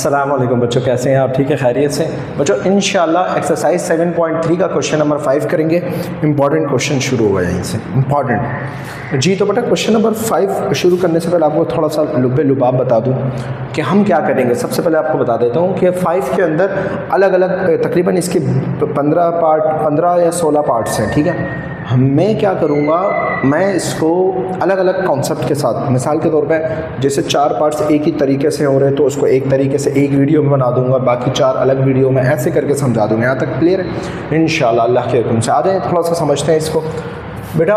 अस्सलाम वालेकुम बच्चों, कैसे हैं आप? ठीक है, खैरियत से बच्चों। इंशाल्लाह एक्सरसाइज 7.3 का क्वेश्चन नंबर 5 करेंगे। इंपॉर्टेंट क्वेश्चन शुरू होगा यहीं से, इंपॉर्टेंट जी। तो बेटा क्वेश्चन नंबर 5 शुरू करने से पहले आपको थोड़ा सा लुब्बे लुबाब बता दूं कि हम क्या करेंगे। सबसे पहले आपको बता देता हूं कि 5 के अंदर अलग अलग तकरीबन इसके 15 या 16 पार्ट्स हैं, ठीक है। मैं क्या करूँगा, मैं इसको अलग अलग कॉन्सेप्ट के साथ, मिसाल के तौर पे जैसे 4 पार्ट्स एक ही तरीके से हो रहे हैं तो उसको एक तरीके से एक वीडियो में बना दूंगा, बाकी 4 अलग वीडियो में ऐसे करके समझा दूंगा। यहाँ तक क्लियर है? इंशाल्लाह अल्लाह के हुक्म से आ जाए, थोड़ा सा समझते हैं इसको। बेटा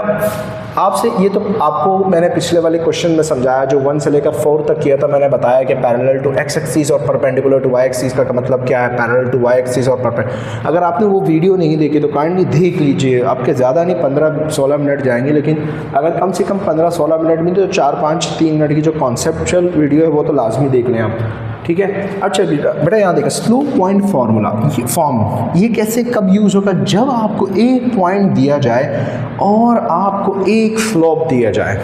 आपसे ये तो आपको मैंने पिछले वाले क्वेश्चन में समझाया, जो 1 से लेकर 4 तक किया था। मैंने बताया कि पैरेलल टू एक्स एक्सिस और परपेंडिकुलर टू वाई एक्सिस का मतलब क्या है, पैरेलल टू वाई एक्सिस और परपेंडिकुलर। अगर आपने वो वीडियो नहीं देखी तो काइंडली देख लीजिए। आपके ज़्यादा नहीं 15-16 मिनट जाएंगे, लेकिन अगर कम से कम 15-16 मिनट में तो 4-5-3 मिनट की जो कॉन्सेप्चुअल वीडियो है वो तो लाजमी देख लें आप, ठीक है। अच्छा बेटा यहाँ देखा, स्लोप पॉइंट फार्मूला, ये फॉर्म ये कैसे कब यूज़ होगा? जब आपको एक पॉइंट दिया जाए और आपको एक स्लोप दिया जाए,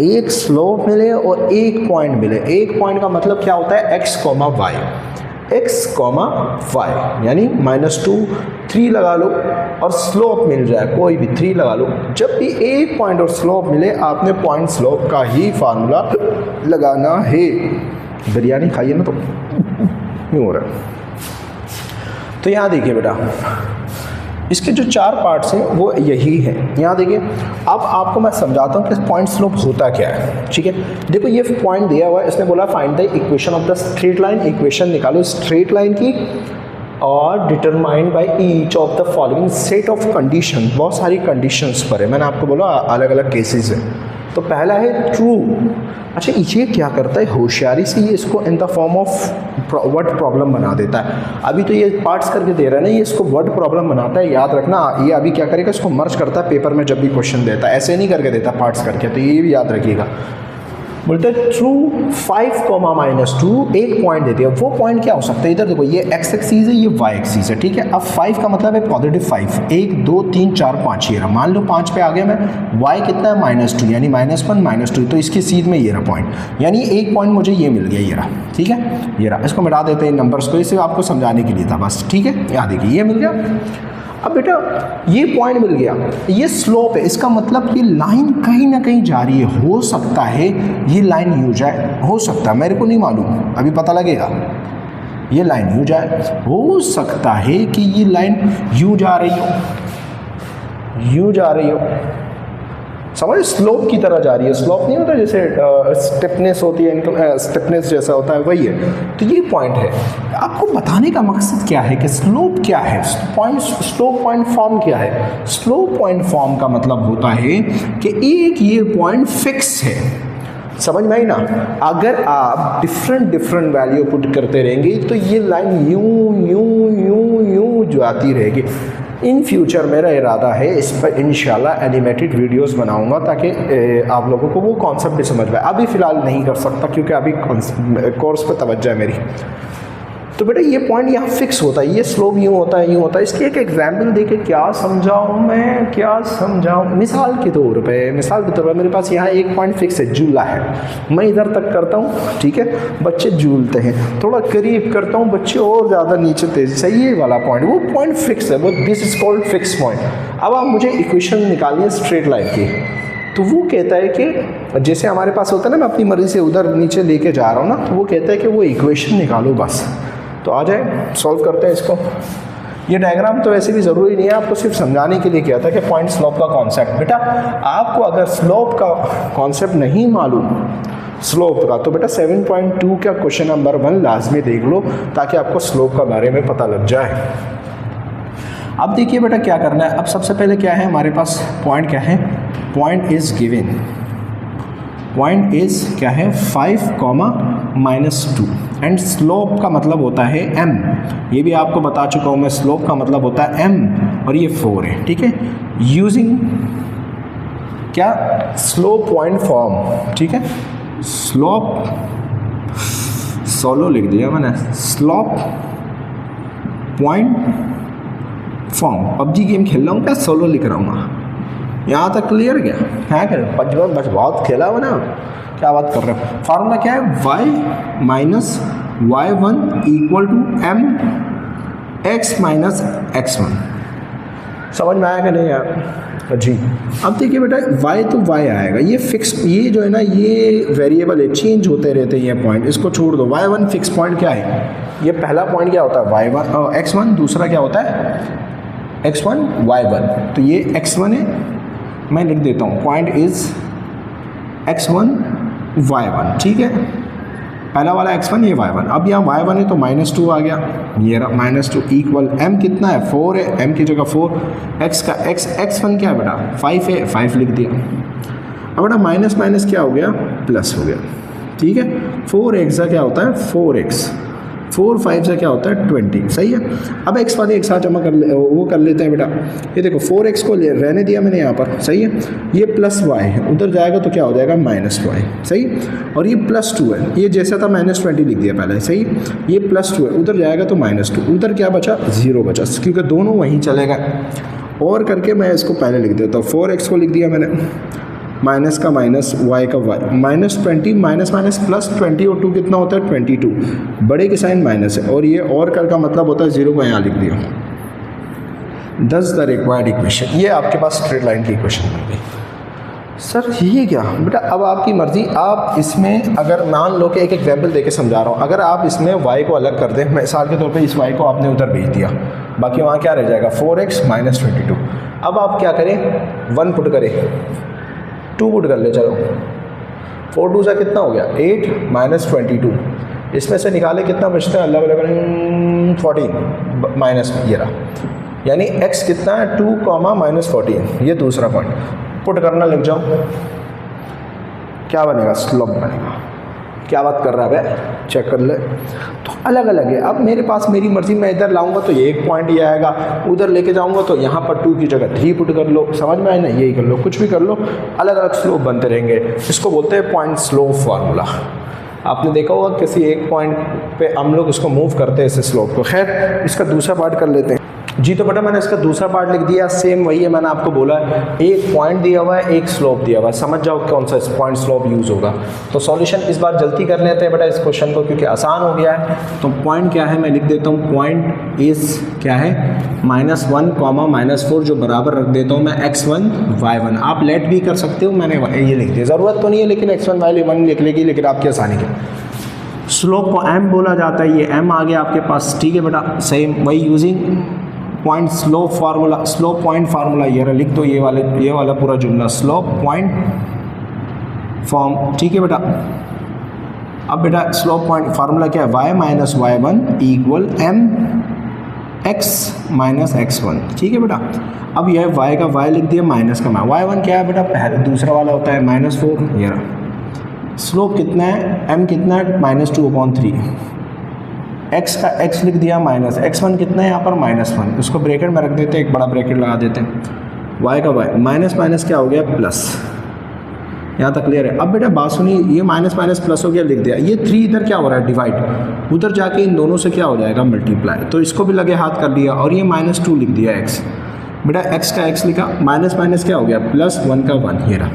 एक स्लोप मिले और एक पॉइंट मिले। एक पॉइंट का मतलब क्या होता है? x, y, x, y यानी -2, 3 लगा लो और स्लोप मिल जाए, कोई भी 3 लगा लो। जब भी एक पॉइंट और स्लोप मिले आपने पॉइंट स्लोप का ही फार्मूला लगाना है। बिरयानी खाइए ना तो क्यों हो रहा है। तो यहाँ देखिए बेटा, इसके जो 4 पार्ट्स हैं वो यही है। यहाँ देखिए, अब आपको मैं समझाता हूँ कि पॉइंट स्लोप होता क्या है, ठीक है। देखो ये पॉइंट दिया हुआ है, इसने बोला find the equation of the straight line. Equation निकालो स्ट्रेट लाइन की और determined by each of the following set of condition. बहुत सारी कंडीशंस पर है, मैंने आपको बोला अलग अलग केसेस है। तो पहला है ट्रू। अच्छा ये क्या करता है, होशियारी से ये इसको in the form of word problem बना देता है। अभी तो ये पार्ट्स करके दे रहा है ना, ये इसको वर्ड प्रॉब्लम बनाता है। याद रखना, ये अभी क्या करेगा, इसको मर्ज करता है पेपर में जब भी क्वेश्चन देता है, ऐसे नहीं करके देता पार्ट्स करके। तो ये भी याद रखिएगा। बोलते हैं ट्रू 5, -2 एक पॉइंट देते हैं। वो पॉइंट क्या हो सकता है? इधर देखो, ये एक्स एक्सिस है, ये वाई एक्सिस है, ठीक है। अब 5 का मतलब है पॉजिटिव 5, 1 2 3 4 5 ये रहा। मान लो 5 पे आ गया मैं, y कितना है -2 यानी -1 -2, तो इसकी सीध में ये रहा पॉइंट, यानी एक पॉइंट मुझे ये मिल गया, ये रहा, ठीक है। ये रहा, इसको मिटा देते हैं नंबर्स को, इसे आपको समझाने के लिए था बस, ठीक है। यहाँ देखिए ये मिल गया। अब बेटा ये पॉइंट मिल गया, ये स्लोप है, इसका मतलब ये लाइन कहीं ना कहीं जा रही है। हो सकता है ये लाइन यूं जाए, हो सकता है, मेरे को नहीं मालूम, अभी पता लगेगा। ये लाइन यूं जाए, हो सकता है कि ये लाइन यूं जा रही हो, यूं जा रही हो, समझ, स्लोप की तरह जा रही है। स्लोप नहीं होता जैसे स्टेपनेस होती है, स्टेपनेस जैसा होता है, वही है। तो ये पॉइंट है। आपको बताने का मकसद क्या है कि स्लोप क्या है, पॉइंट, स्लोप पॉइंट फॉर्म क्या है। स्लोप पॉइंट फॉर्म का मतलब होता है कि एक ये पॉइंट फिक्स है, समझ में आई ना। अगर आप डिफरेंट वैल्यू पुट करते रहेंगे तो ये लाइन यूं यूं यूं यूं जाती रहेगी। इन फ्यूचर मेरा इरादा है इस पर इंशाल्लाह एनिमेटेड वीडियोस बनाऊंगा ताकि आप लोगों को वो कॉन्सेप्ट भी समझ में आए। अभी फ़िलहाल नहीं कर सकता क्योंकि अभी कोर्स पे तवज्जो है मेरी। तो बेटा ये पॉइंट यहाँ फिक्स होता है, ये स्लोप यूँ होता है, यूँ होता है। इसकी एक एग्जाम्पल देके क्या समझाऊँ मैं, क्या समझाऊँ। मिसाल के तौर पे मेरे पास यहाँ एक पॉइंट फिक्स है, झूला है। मैं इधर तक करता हूँ, ठीक है, बच्चे झूलते हैं, थोड़ा करीब करता हूँ, बच्चे और ज़्यादा नीचे तेज़ी से। ये वाला पॉइंट, वो पॉइंट फिक्स है, वो this is called fix point. अब आप मुझे इक्वेशन निकालिए स्ट्रेट लाइन की। तो वो कहता है कि जैसे हमारे पास होता है ना, मैं अपनी मर्ज़ी से उधर नीचे लेके जा रहा हूँ ना, तो वो कहता है कि वो इक्वेशन निकालो बस। तो आ जाए सॉल्व करते हैं इसको। ये डायग्राम तो वैसे भी ज़रूरी नहीं है, आपको सिर्फ समझाने के लिए किया था कि पॉइंट स्लोप का कॉन्सेप्ट। बेटा आपको अगर स्लोप का कॉन्सेप्ट नहीं मालूम स्लोप का, तो बेटा 7.2 का क्वेश्चन नंबर 1 लाजमी देख लो ताकि आपको स्लोप का बारे में पता लग जाए। अब देखिए बेटा क्या करना है। अब सबसे पहले क्या है हमारे पास, पॉइंट क्या है, point is given, point is क्या है 5, -2 एंड स्लोप का मतलब होता है m। ये भी आपको बता चुका हूँ मैं, स्लोप का मतलब होता है m और ये 4 है, ठीक है। यूजिंग क्या, स्लोप पॉइंट फॉर्म, ठीक है। स्लोप सोलो लिख दिया मैंने, slope point form. PUBG game खेल रहा हूँ क्या, सोलो लिख रहा हूँ। यहाँ तक क्लियर क्या है? क्या बस बहुत खेला हुआ ना, क्या बात कर रहे हो। फार्मूला क्या है, y - y1 equal to M X minus x1। समझ में आया कि नहीं यार जी। अब देखिए बेटा y तो y आएगा, ये फिक्स, ये जो है ना ये वेरिएबल है, चेंज होते रहते हैं ये पॉइंट, इसको छोड़ दो। y1 फिक्स पॉइंट क्या है, ये पहला पॉइंट क्या होता है y1 x1, दूसरा क्या होता है x1 y1, तो ये x1 है, मैं लिख देता हूँ पॉइंट इज x1 y1, ठीक है, पहला वाला x1 ये y1। अब यहाँ y1 है तो -2 आ गया, ये रहा -2 इक्वल m कितना है 4 है, m की जगह 4, x का x1 क्या है बेटा 5 है, 5 लिख दिया। अब बेटा माइनस माइनस क्या हो गया प्लस हो गया, ठीक है। 4x का क्या होता है 4x, 4 5 से क्या होता है 20, सही है। अब x वाले एक साथ जमा कर वो कर लेते हैं बेटा, ये देखो 4x को रहने दिया मैंने यहाँ पर, सही है। ये प्लस y है, उधर जाएगा तो क्या हो जाएगा -y, सही। और ये +2 है, ये जैसा था -20 लिख दिया पहले, सही। ये +2 है, उधर जाएगा तो -2, उधर क्या बचा 0 बचा, क्योंकि दोनों वहीं चले गए। और करके मैं इसको पहले लिख देता हूँ, 4x को लिख दिया मैंने, माइनस का माइनस y का y, -20 माइनस माइनस +20 और 2 कितना होता है 22, बड़े के साइन माइनस है, और ये और कर का मतलब होता है 0 को यहाँ लिख दिया। दस द रिक्वायर्ड इक्वेशन, ये आपके पास स्ट्रेट लाइन की इक्वेशन बन गई। सर ये क्या बेटा, अब आपकी मर्जी, आप इसमें अगर मान लो कि एक एग्जाम्पल देके समझा रहा हूँ, अगर आप इसमें y को अलग कर दें, मिसाल के तौर पे इस y को आपने उधर भेज दिया, बाकी वहाँ क्या रह जाएगा 4x -22। अब आप क्या करें 1 पुट करें, 2 पुट कर ले, चलो 4 2 सा कितना हो गया 8 -22, इसमें से निकाले कितना बचता है अल्लाह वाला 14 माइनस ये रहा, यानी x कितना है 2, -14, ये दूसरा पॉइंट पुट करना लग जाओ, क्या बनेगा स्लोप बनेगा। क्या बात कर रहा है भाई, चेक कर ले। तो अलग अलग है, अब मेरे पास मेरी मर्जी, मैं इधर लाऊंगा तो ये एक पॉइंट ये आएगा, उधर लेके जाऊंगा तो यहाँ पर 2 की जगह 3 पुट कर लो, समझ में आए ना, यही कर लो, कुछ भी कर लो, अलग अलग स्लोप बनते रहेंगे। इसको बोलते हैं पॉइंट स्लोप फार्मूला। आपने देखा होगा किसी एक पॉइंट पे हम लोग इसको मूव करते हैं इस स्लोप को। खैर इसका दूसरा पार्ट कर लेते हैं जी। तो बेटा मैंने इसका दूसरा पार्ट लिख दिया, सेम वही है, मैंने आपको बोला एक पॉइंट दिया हुआ है, एक स्लोप दिया हुआ है, समझ जाओ कौन सा पॉइंट स्लोप यूज़ होगा। तो सॉल्यूशन इस बार जल्दी कर लेते हैं बेटा इस क्वेश्चन को, क्योंकि आसान हो गया है। तो पॉइंट क्या है मैं लिख देता हूँ, पॉइंट इज क्या है -1, -4, जो बराबर रख देता हूँ मैं x1 y1। आप लेट भी कर सकते हो, मैंने ये लिख दिया, ज़रूरत तो नहीं है लेकिन x1 y1 लिख लेगी, लेकिन आपकी आसानी के। स्लोप को m बोला जाता है, ये m आ गया आपके पास, ठीक है बेटा। सेम वही using point slope formula, slope point formula ये लिख दो, ये वाला पूरा जुमला, स्लोप पॉइंट फॉर्म, ठीक है बेटा। अब बेटा स्लोप पॉइंट फार्मूला क्या है, y - y1 equal m x - x1, ठीक है बेटा। अब यह y का y लिख दिया, माइनस का y1 क्या है बेटा, पहले दूसरा वाला होता है -4, ये रहा। स्लोप कितना है, m कितना है -2/3, x का x लिख दिया माइनस, x1 कितना है यहाँ पर -1, उसको ब्रैकेट में रख देते हैं, एक बड़ा ब्रैकेट लगा देते हैं, y का y, माइनस माइनस क्या हो गया प्लस, यहाँ तक क्लियर है। अब बेटा बात सुनिए, ये माइनस माइनस प्लस हो गया, लिख दिया, ये 3 इधर क्या हो रहा है डिवाइड, उधर जाके इन दोनों से क्या हो जाएगा मल्टीप्लाई, तो इसको भी लगे हाथ कर दिया, और ये -2 लिख दिया x, बेटा x का x लिखा, माइनस माइनस क्या हो गया +1 का 1, ये रहा,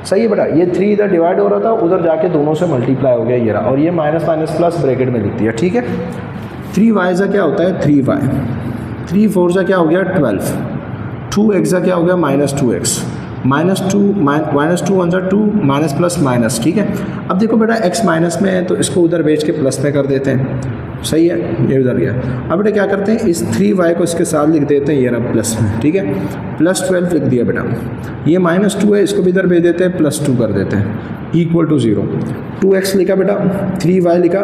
सही है बेटा। ये 3 इधर डिवाइड हो रहा था, उधर जाके दोनों से मल्टीप्लाई हो गया, ये रहा, और ये माइनस माइनस प्लस ब्रैकेट में लिख दिया, ठीक है। 3y का क्या होता है 3y, 3 4 का क्या हो गया 12, 2x का क्या हो गया -2x, -2 1 2 माइनस प्लस माइनस, ठीक है। अब देखो बेटा x माइनस में है तो इसको उधर बेच के प्लस में कर देते हैं, सही है, ये उधर गया। अब बेटा क्या करते हैं, इस 3y को इसके साथ लिख देते हैं, ये रहा प्लस में, ठीक है, +12 लिख दिया बेटा। ये -2 है, इसको भी इधर भेज देते हैं, +2 कर देते हैं, इक्वल टू 0। 2x लिखा बेटा, 3y लिखा,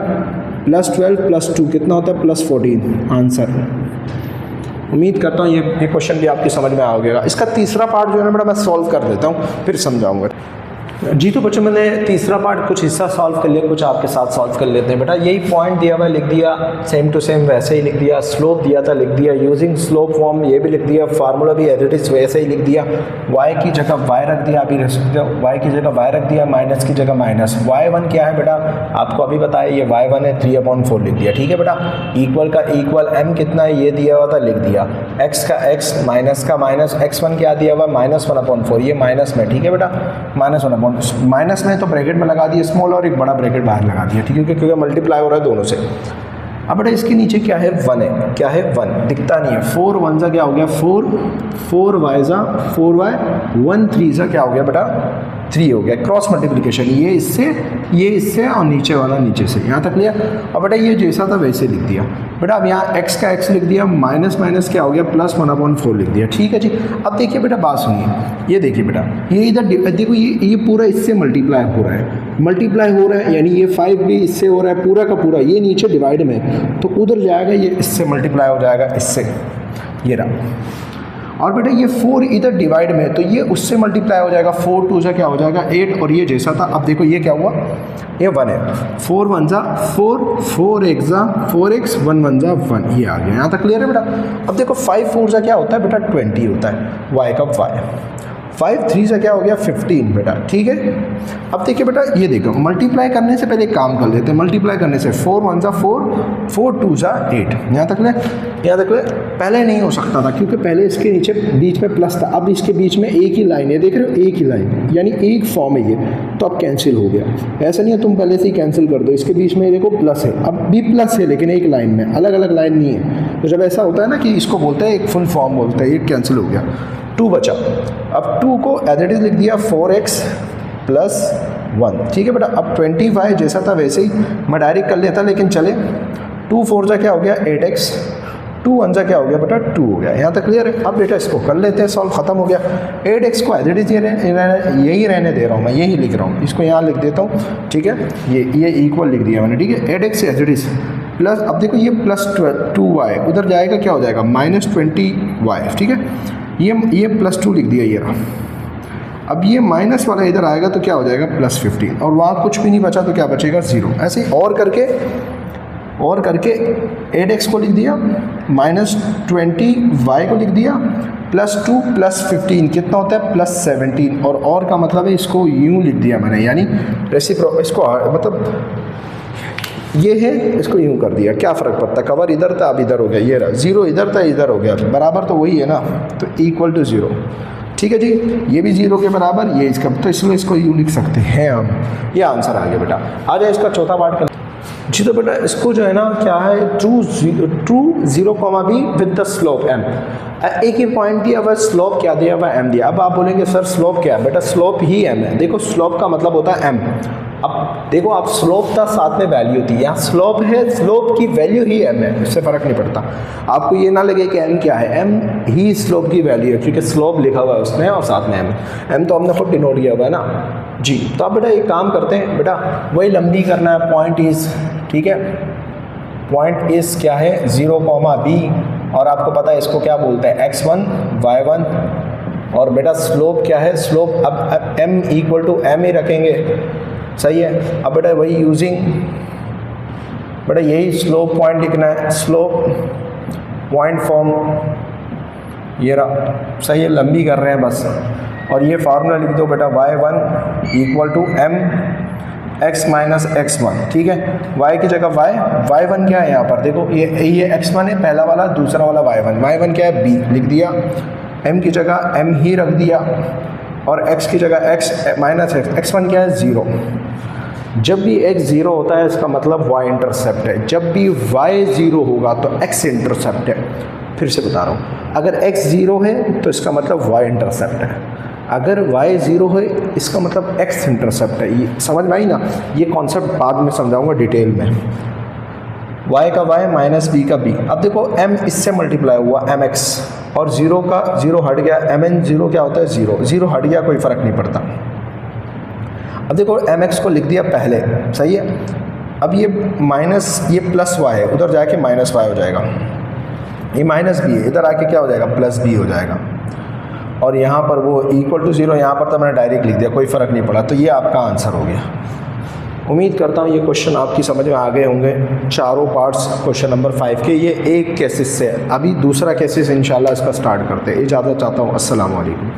+12 +2 कितना होता है +14, आंसर। उम्मीद करता हूँ ये क्वेश्चन भी आपकी समझ में आ गया। इसका तीसरा पार्ट जो है ना बेटा मैं सॉल्व कर देता हूँ, फिर समझाऊंगा जी। तो बच्चों मैंने तीसरा पार्ट कुछ हिस्सा सॉल्व कर लिया, कुछ आपके साथ सॉल्व कर लेते हैं बेटा। यही पॉइंट दिया हुआ लिख दिया, सेम टू सेम वैसे ही लिख दिया, स्लोप दिया था लिख दिया, यूजिंग स्लोप फॉर्म ये भी लिख दिया, फार्मूला भी एज इट इज वैसे ही लिख दिया, y की जगह y रख दिया, अभी y की जगह y रख दिया, माइनस की जगह माइनस। y1 क्या है बेटा आपको अभी बताया, ये y1 है, 3/4 लिख दिया, ठीक है बेटा। इक्वल का इक्वल, m कितना है ये दिया हुआ था लिख दिया, x का x, माइनस का माइनस, x1 क्या दिया हुआ -1/4, ये माइनस में, ठीक है बेटा, -1/4। माइनस में तो ब्रैकेट में लगा दिया स्मॉल और एक बड़ा ब्रैकेट बाहर लगा दिया, ठीक है, क्योंकि मल्टीप्लाई हो रहा है दोनों से। अब बेटा इसके नीचे क्या है, 1 है, क्या है 1, दिखता नहीं है। 4 1 सा क्या हो गया 4, 4 y सा 4y, 1 3 सा क्या हो गया बेटा 3 हो गया। क्रॉस मल्टीप्लिकेशन, ये इससे और नीचे वाला नीचे से, यहाँ तक लिया। अब बेटा ये जैसा था वैसे लिख दिया बेटा। अब यहाँ x का x लिख दिया, माइनस माइनस क्या हो गया प्लस 1/4 लिख दिया, ठीक है जी। अब देखिए बेटा बात सुनिए, ये देखिए बेटा, ये इधर देखो, ये पूरा इससे मल्टीप्लाई हो रहा है, मल्टीप्लाई हो रहा है, यानी ये 5 भी इससे हो रहा है पूरा का पूरा, ये नीचे डिवाइड में, तो उधर जाएगा ये इससे मल्टीप्लाई हो जाएगा इससे, ये रहा। और बेटा ये 4 इधर डिवाइड में, तो ये उससे मल्टीप्लाई हो जाएगा, 4 2 से क्या हो जाएगा 8, और ये जैसा था। अब देखो ये क्या हुआ, ये 1 है, 4 1 सा 4, 4 1 सा 4x, 1 1 सा 1, ये आ गया। यहाँ तक क्लियर है बेटा। अब देखो 5 4 सा क्या होता है बेटा 20 होता है, y का y, 5 3 से क्या हो गया 15 बेटा, ठीक है। अब देखिए बेटा, ये देखो मल्टीप्लाई करने से पहले एक काम कर लेते हैं, मल्टीप्लाई करने से 4 1 सा 4, 4 2 सा 8, यहाँ तक ले पहले नहीं हो सकता था, क्योंकि पहले इसके नीचे बीच में प्लस था, अब इसके बीच में एक ही लाइन है, देख रहे हो, एक ही लाइन, यानी एक फॉर्म है ये, तो अब कैंसिल हो गया। ऐसा नहीं है तुम पहले से ही कैंसिल कर दो, इसके बीच में देखो प्लस है, अब भी प्लस है लेकिन एक लाइन में, अलग अलग लाइन नहीं है। तो जब ऐसा होता है ना कि इसको बोलते हैं एक फुल फॉर्म बोलते हैं, ये कैंसिल हो गया, 2 बचा। अब 2 को एज इट इज लिख दिया 4x प्लस 1, ठीक है बेटा। अब 25 जैसा था वैसे ही मैं डायरेक्ट कर लेता, लेकिन चले 2 4 सा क्या हो गया 8x, 2 1 सा क्या हो गया बेटा 2 हो गया। यहाँ तक क्लियर है। अब बेटा इसको कर लेते हैं सॉल्व, खत्म हो गया। 8x को एज इट इज यही रहने दे रहा हूँ मैं, यही लिख रहा हूँ, इसको यहाँ लिख देता हूँ, ठीक है। ये इक्वल लिख दिया मैंने, ठीक है। 8x as it is plus, अब देखो ये प्लस 2y उधर जाएगा, क्या हो जाएगा -20y, ठीक है। ये प्लस 2 लिख दिया, ये रहा। अब ये माइनस वाला इधर आएगा तो क्या हो जाएगा +15, और वहाँ कुछ भी नहीं बचा तो क्या बचेगा 0। ऐसे ही और करके 8x को लिख दिया, -20y को लिख दिया, +2 +15 कितना होता है +17, और का मतलब है इसको यूँ लिख दिया मैंने, यानी इसको मतलब ये है, इसको यूँ कर दिया, क्या फ़र्क पड़ता, कवर इधर था अब इधर हो गया, ये रहा, 0 इधर था इधर हो गया, बराबर तो वही है ना, तो = 0, ठीक है जी। ये भी 0 के बराबर, ये इसका, तो इसलिए इसको यूँ लिख सकते हैं हम। ये आंसर आ गया बेटा। आ जाए इसका चौथा पार्ट कर जी। तो बेटा इसको जो है ना क्या है, true 0, b with the slope m। एक ही पॉइंट दिया हुआ, स्लोप क्या दिया हुआ m दिया। अब आप बोलेंगे सर स्लोप क्या है, बेटा स्लोप ही m है। देखो स्लोप का मतलब होता है m। अब देखो आप स्लोप था साथ में वैल्यू थी, यहाँ स्लोप है, स्लोप की वैल्यू ही m है, इससे फ़र्क नहीं पड़ता। आपको ये ना लगे कि m क्या है, m ही स्लोप की वैल्यू है, क्योंकि स्लोप लिखा हुआ है उसमें और साथ में m तो हमने खुद डिनोट किया हुआ है ना जी। तो अब बेटा एक काम करते हैं बेटा, वही लंबी करना है, पॉइंट इज़, ठीक है, पॉइंट इज़ क्या है 0, b, और आपको पता है इसको क्या बोलते हैं x1 y1, और बेटा स्लोप क्या है, स्लोप अब m = m ही रखेंगे, सही है। अब बेटा वही यूजिंग, बेटा यही स्लोप पॉइंट लिखना है, स्लोप पॉइंट फॉर्म, ये रहा, सही है, लंबी कर रहे हैं बस। और ये फार्मूला लिख दो बेटा, y1 = m x - x1, ठीक है। y की जगह y1 क्या है यहाँ पर, देखो ये x1 है पहला वाला, दूसरा वाला y1 क्या है b लिख दिया, m की जगह m ही रख दिया, और x की जगह x - x1 क्या है 0। जब भी x 0 होता है इसका मतलब y इंटरसेप्ट है, जब भी y 0 होगा तो x इंटरसेप्ट है। फिर से बता रहा हूँ, अगर x 0 है तो इसका मतलब y इंटरसेप्ट है, अगर y 0 है इसका मतलब x इंटरसेप्ट है। ये समझ में आई ना, ये कॉन्सेप्ट बाद में समझाऊंगा डिटेल में। y का y -b का b। अब देखो m इससे मल्टीप्लाई हुआ mx, और 0 का 0 हट गया, mn 0 क्या होता है 0 हट गया, कोई फ़र्क नहीं पड़ता। अब देखो mx को लिख दिया पहले, सही है। अब ये +y है, उधर जाके -y हो जाएगा, ये -b है, इधर आके क्या हो जाएगा +b हो जाएगा, और यहाँ पर वो = 0, यहाँ पर तो मैंने डायरेक्ट लिख दिया, कोई फ़र्क नहीं पड़ा। तो ये आपका आंसर हो गया। उम्मीद करता हूँ ये क्वेश्चन आपकी समझ में आ गए होंगे, चारों पार्ट्स क्वेश्चन नंबर 5 के। ये एक केसेस से, अभी दूसरा केसेस इंशाल्लाह इसका स्टार्ट करते हैं। इजाज़त चाहता हूँ, अस्सलाम वालेकुम।